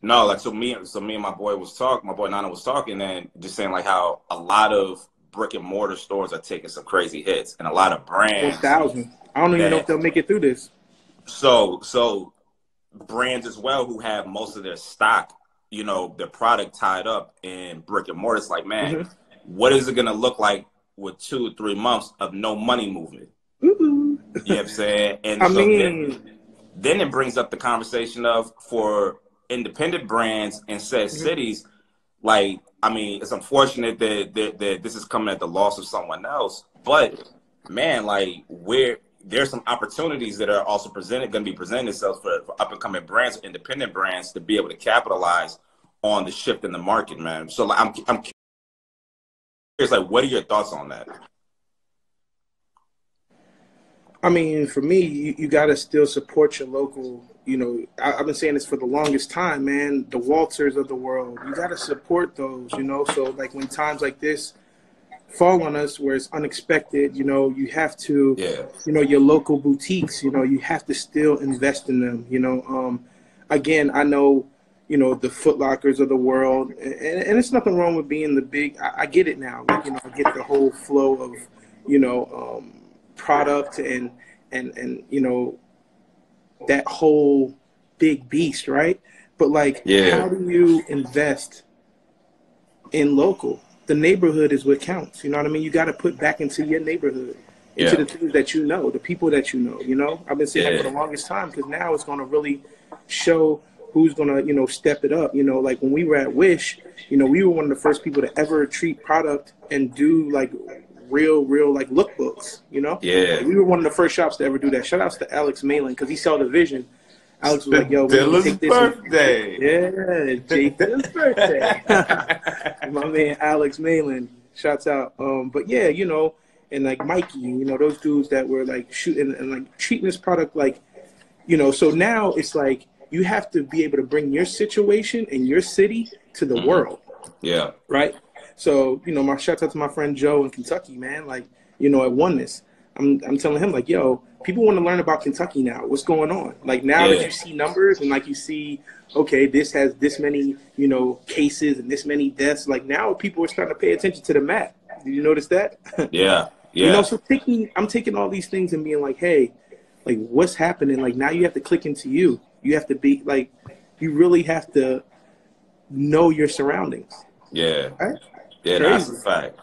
No, like so me and my boy Nana was talking, and just saying like how a lot of brick and mortar stores are taking some crazy hits, and a lot of brands 1,000. I don't even know if that they'll make it through this. so brands as well who have most of their stock, you know, their product tied up in brick and mortar. It's like, man, Mm-hmm. what is it gonna look like with 2 or 3 months of no money movement? Ooh. You know what I'm saying? And I so mean, then it brings up the conversation of for independent brands in said mhm. cities, like, I mean, it's unfortunate that this is coming at the loss of someone else, but man, like where there's some opportunities that are also going to be presenting themselves for up and coming brands, independent brands, to be able to capitalize on the shift in the market, man. So like, I'm curious, like, what are your thoughts on that? I mean, for me, you got to still support your local. You know, I've been saying this for the longest time, man. The Walters of the world, you got to support those. You know, so like when times like this fall on us, where it's unexpected, you know, you have to, Yeah, you know, your local boutiques. You know, you have to still invest in them. You know, again, I know, you know, the Foot Lockers of the world, and it's nothing wrong with being the big. I get it now. Like, you know, I get the whole flow of, you know, product and you know, that whole big beast, right? But like, yeah, how do you invest in local? The neighborhood is what counts. You know what I mean? You got to put back into your neighborhood, into yeah, the things that you know, the people that you know. You know, I've been saying that for yeah, the longest time because now it's going to really show who's going to, you know, step it up. You know, like when we were at Wish, you know, we were one of the first people to ever treat product and do like real like lookbooks. You know, yeah. like we were one of the first shops to ever do that. Shout outs to Alex Malin because he saw the vision. Alex was like, "Yo, we need to Dilla's take this and birthday. yeah, Jay Dilla's birthday." My man Alex Malin, shouts out. But yeah, you know, and like Mikey, you know, those dudes that were like shooting and like treating this product like, you know. So now it's like you have to be able to bring your situation and your city to the Hmm. world, Yeah, right? So, you know, my shout out to my friend Joe in Kentucky, man. Like, you know, at Oneness, I'm telling him like, yo, people want to learn about Kentucky now. What's going on? Like now that yeah, you see numbers and like you see, okay, this has this many, you know, cases and this many deaths. Like now people are starting to pay attention to the map. Did you notice that? yeah, You know, yeah, so I'm taking all these things and being like, hey, like what's happening? Like now you have to click into you. You have to be like, you really have to know your surroundings. yeah, Right? yeah. No, that's a Crazy. fact.